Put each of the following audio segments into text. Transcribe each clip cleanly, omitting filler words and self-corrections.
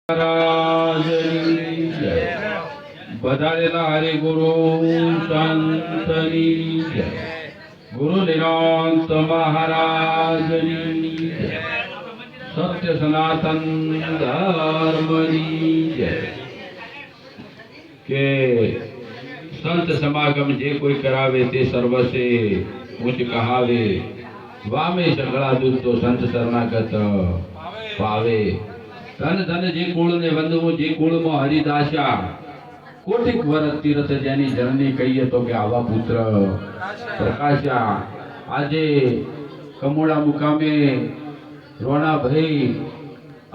મહારાજની જય. વધારેલા હરિ ગુરુ સંતની જય. ગુરુ નિરાંત મહારાજની જય. સત્ય સનાતન ધર્મની જય. કે સંત સમાગમ જે કોઈ કરાવે તે સર્વસે ઉચ્ચ કહાવે. વામે સગળા દૂત તો સંત શરણાગત પાવે. ધન ધન જે કુળ ને વંદવું જે કુળમાં હરિદાસ્યા. કોટિક વરસ તીર્થ જેની જનની કહીએ તો કે આવા પુત્ર પ્રકાશ્યા. આજે કમોડા મુકામે રોણાભાઈ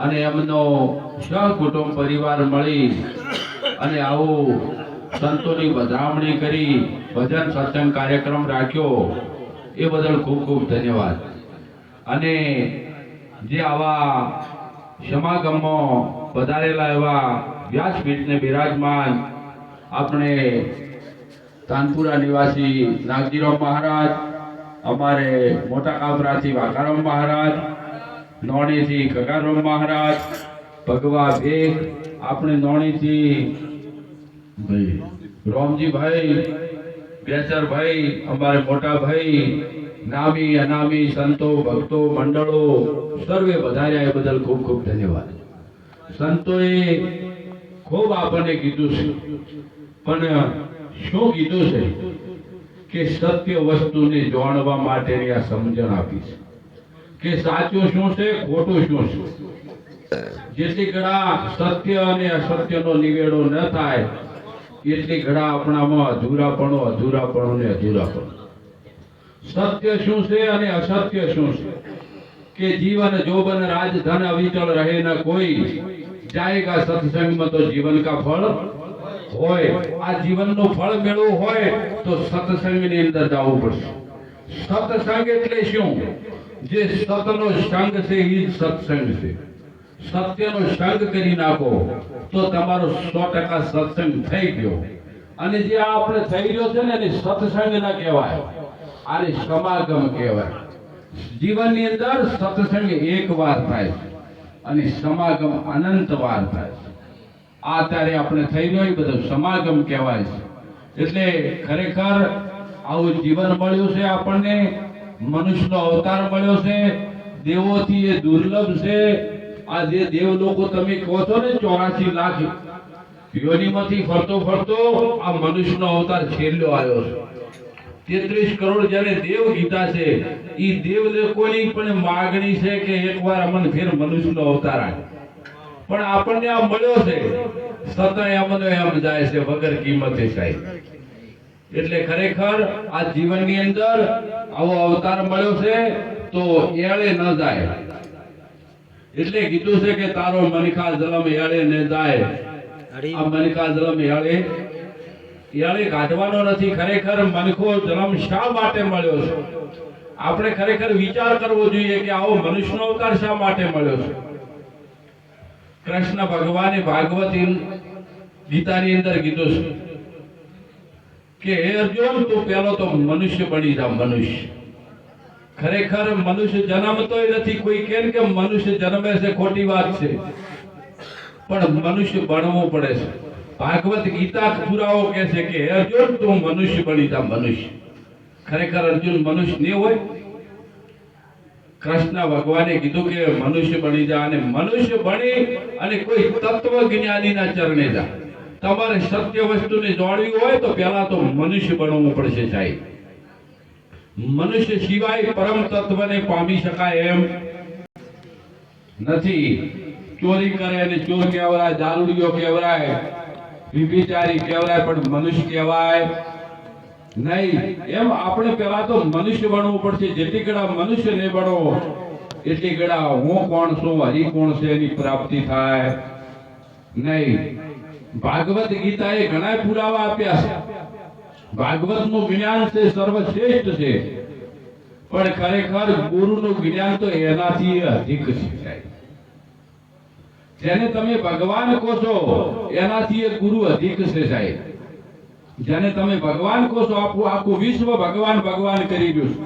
અને એમનો સહકુટુંબ પરિવાર મળી અને આવું સંતોની વધામણી કરી ભજન સત્સંગ કાર્યક્રમ રાખ્યો એ બદલ ખૂબ ખૂબ ધન્યવાદ. અને જે આવા સમાગમમાં પધારેલા એવા વ્યાસપીઠને બિરાજમાન આપણે તાનપુરા નિવાસી નાગજીરાવ મહારાજ, અમારે મોટા કાપરાથી વાઘારામ મહારાજ, નોણીથી ખગારામ મહારાજ, ભગવા ભેગ, આપણે નોણીથી રોમજીભાઈ, બેચરભાઈ, અમારે મોટા ભાઈ, નામી અનામી સંતો ભક્તો મંડળો સર્વે વધાર્યા એ બદલ ખૂબ ખૂબ ધન્યવાદ. સંતોએ ખૂબ આપણને કીધું છે, પણ શું કીધું છે કે સત્ય વસ્તુને જાણવા માટેની આ સમજણ આપી છે કે સાચું શું છે, ખોટું શું છે. જેટલી ઘડા સત્ય અને અસત્યનો નિવેડો ન થાય એટલી ઘડા આપણામાં અધૂરાપણું ને અધૂરાપણું. સત્ય શું છે અને અસત્ય શું છે કે જીવન જોબન રાજ ધન અવિચળ રહે ન કોઈ, જાયગા સત્સંગમાં તો જીવન કા ફળ હોય. આ જીવનનું ફળ મેળવવું હોય તો સત્સંગની અંદર જવું પડશે. સત્સંગ એટલે શું? જે સતનો સંગ છે એ જ સત્સંગ છે. સત્યનો સંગ કરી નાખો તો તમારો 100% સત્સંગ થઈ ગયો. અને જે આપણે થઈ રહ્યો છે ને એને સત્સંગ ના કહેવાય, આને સમાગમ કહેવાય. જીવનની અંદર સત્સંગ એક વાર થાય અને સમાગમ અનંત વાર થાય. આ અત્યારે આપણે થઈ રહ્યો એ બધું સમાગમ કહેવાય છે. એટલે ખરેખર આવું જીવન મળ્યું છે આપણને, મનુષ્યનો અવતાર મળ્યો છે. દેવોથી એ દુર્લભ છે. આ જે દેવ લોકો તમે કહો છો ને 84 લાખ યોનિમાંથી ફરતો ફરતો આ મનુષ્યનો અવતાર છેલ્લો આવ્યો છે. 33 કરોડ જેને દેવ કીધા છે એ દેવ લોકોની પણ માગણી છે કે એકવાર અમને ફેર મનુષ્યનો અવતાર આવે. પણ આપણને આ મળ્યો છે છતાંય અમને એમ જાય છે વગર કિંમતે સાહેબ. એટલે ખરેખર આ જીવનની અંદર આવો અવતાર મળ્યો છે તો એળે ન જાય. એટલે કીધું છે કે તારો મનખા જલમ એળે ન જાય. આ મનખા જલમ એળે કાઢવાનો નથી. ખરેખર મનખો જન્મ શા માટે મળ્યો છે આપણે ખરેખર વિચાર કરવો જોઈએ કે આવો મનુષ્યનો અવતાર શા માટે મળ્યો છે. કૃષ્ણ ભગવાને ભાગવત ગીતાની અંદર કીધું છે કે હે અર્જુન તું પહેલો તો મનુષ્ય બની જા. મનુષ્ય ખરેખર મનુષ્ય જન્મતોય નથી. કોઈ કહે કે મનુષ્ય જન્મે છે ખોટી વાત છે, પણ મનુષ્ય બનવું પડે છે. ભાગવત ગીતા પુરાવો કહે છે કે હે અર્જુન તું મનુષ્ય બની જા. મનુષ્ય ખરેખર અર્જુન મનુષ્ય નહીં હોય. કૃષ્ણ ભગવાને કીધું કે મનુષ્ય બની જા અને મનુષ્ય બની અને કોઈ તત્વ જ્ઞાનીના ચરણે જા. તમારે સત્ય વસ્તુને જાણવી હોય તો પહેલા તો મનુષ્ય બનવું પડશે સાહેબ. મનુષ્ય સિવાય પરમ તત્વને પામી શકાય એમ નથી. ચોરી કરે અને ચોર કહેવાય, દારૂડિયો કહેવાય, વિભિચારી કહેવાય, પણ મનુષ્ય કહેવાય નહીં. એમ આપણે પહેલા તો મનુષ્ય બનવું પડશે. જેટલી ગળા મનુષ્ય ને બનો એટલી ગળા હું કોણ છું, હરિ કોણ છે એની પ્રાપ્તિ થાય નહીં. ભાગવત ગીતાએ ઘણા પુરાવા આપ્યા છે. ભાગવતનું જ્ઞાન છે સર્વશ્રેષ્ઠ છે, પણ ખરેખર ગુરુનું જ્ઞાન તો એનાથી અધિક છે. જેને તમે ભગવાન કહો છો એનાથી એ ગુરુ અધિક છે સાહેબ. જેને તમે ભગવાન કહો છો આખું વિશ્વ ભગવાન ભગવાન કરી રહ્યું છે.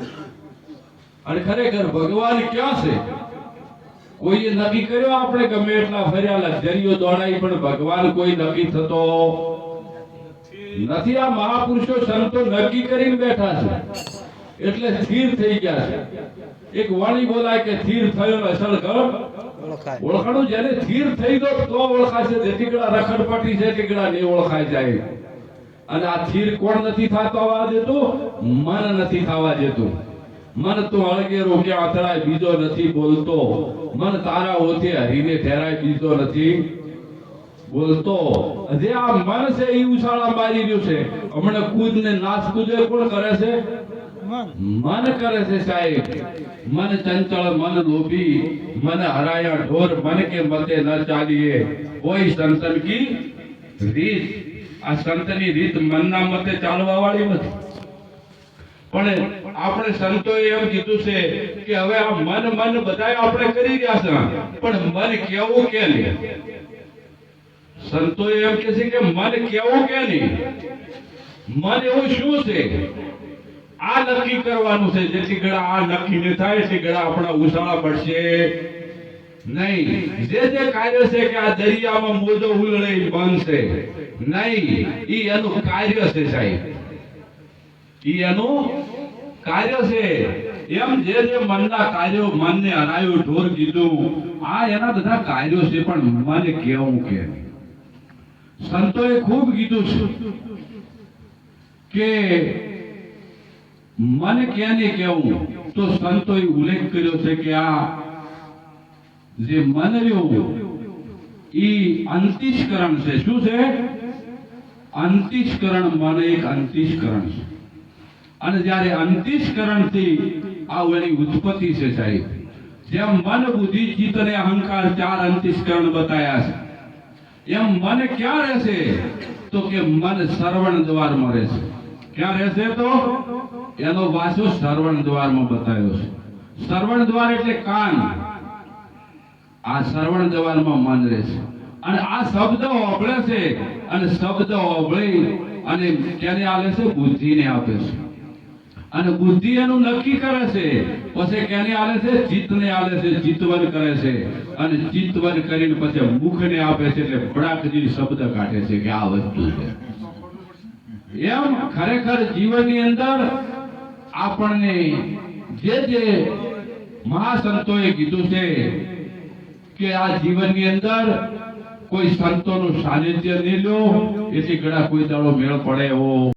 અને ખરેખર ભગવાન ક્યાં છે? કોઈએ નક્કી કર્યો આપણે ગમે એટલા ફર્યા લક્ઝરીઓ દોડાઈ પણ ભગવાન કોઈ નક્કી થતો નથી. આ મહાપુરુષો સંતો નક્કી કરીને બેઠા છે એટલે સ્થિર થઈ ગયા છે. એક વાણી બોલાય કે સ્થિર થયો ને અસલ ઘર ઓળખાણું. જેને સ્થિર થઈ ગયો તો ઓળખાશે. જેથી ગળા રખડપટ્ટી છે તે ગળા નહીં ઓળખાય જાય. અને આ સ્થિર કોણ નથી થવા દેતું? મન નથી થવા દેતું. મન તો અળગેરો કે આતળાય બીજો નથી બોલતો. મન તારા ઓથે હરીને ઠેરાય બીજો નથી બોલતો. જે આ મન છે એ ઉછાળા મારી રહ્યું છે. હમણાં કૂદ ને નાશ કૂદે કોણ કરે છે? મન કરે છે સાહેબ. મન ચંચળ, મન લોભી, મન હરાયા ઢોર, મન કે મતે ન ચાલીએ કોઈ સંતન કી રીત. આ સંતની રીત મનના મતે ચાલવા વાળી નથી. પણ આપણે સંતોએ એમ કીધું છે કે હવે આ મન બધાય આપણે કરી રહ્યા છે, પણ મન કેવું કે નહીં? સંતોએ એમ કહે છે કે મન કેવું કે નહીં? મન એવું શું છે? આ નક્કી કરવાનું છે. જેથી ગળા આ નક્કી ન થાય એટલી ગળા આપણા ઉછાળા પડશે નહીં. જે કાર્ય છે કે આ દરિયામાં મોજો ઉલળે બનશે નહીં, ઈ એનું કાર્ય છે સાહેબ. ઈ એનું કાર્ય છે. એમ જે મનના કાર્યો, મનને હરાયું ઢોર કીધું, આ એના બધા કાર્યો છે. પણ મન કેવું કે સંતોએ ખૂબ કીધું છે કે મન ક્યાંને કેવું? તો સંતોએ ઉલ્લેખ કર્યો છે કે આ જે મન રહ્યું ઈ અંતિષ્કરણ છે. શું છે? અંતિષ્કરણ. મન એક અંતિષ્કરણ છે. અને જ્યારે અંતિષ્કરણ થી એની ઉત્પત્તિ છે સાહેબ. જેમ મન, બુદ્ધિ, ચિત્ત અને અહંકાર ચાર અંતિષ્કરણ બતાયા છે, એમ મન ક્યાં રહેશે? તો કે મન શ્રવણ દ્વારમાં રહેશે. ક્યાં રહેશે? તો એનો વાસો શ્રવણ દ્વારમાં બતાવ્યો છે. શ્રવણ દ્વાર એટલે કાન. આ શ્રવણ દ્વારમાં મન રહેશે. અને આ શબ્દ ઓગળે છે. અને શબ્દ ઓગળી અને તેને આલે છે? બુદ્ધિને આપે છે. અને બુદ્ધિ એનું નક્કી કરે છે. પછી કેને આલે છે? ચિત્તને આલે છે. ચિત્તવન કરે છે. અને ચિત્તવન કરીને પછી મુખને આપે છે. એટલે બળાકજી શબ્દ કાઢે છે કે આ વસ્તુ છે. એમ ખરેખર જીવનની અંદર આપણને જે મહાસંતોએ કીધું છે કે આ જીવનની અંદર કોઈ સંતોનું સાનિધ્ય નહીં લો, એથી ઘણા કોઈ દાડો મેળ પડે એવો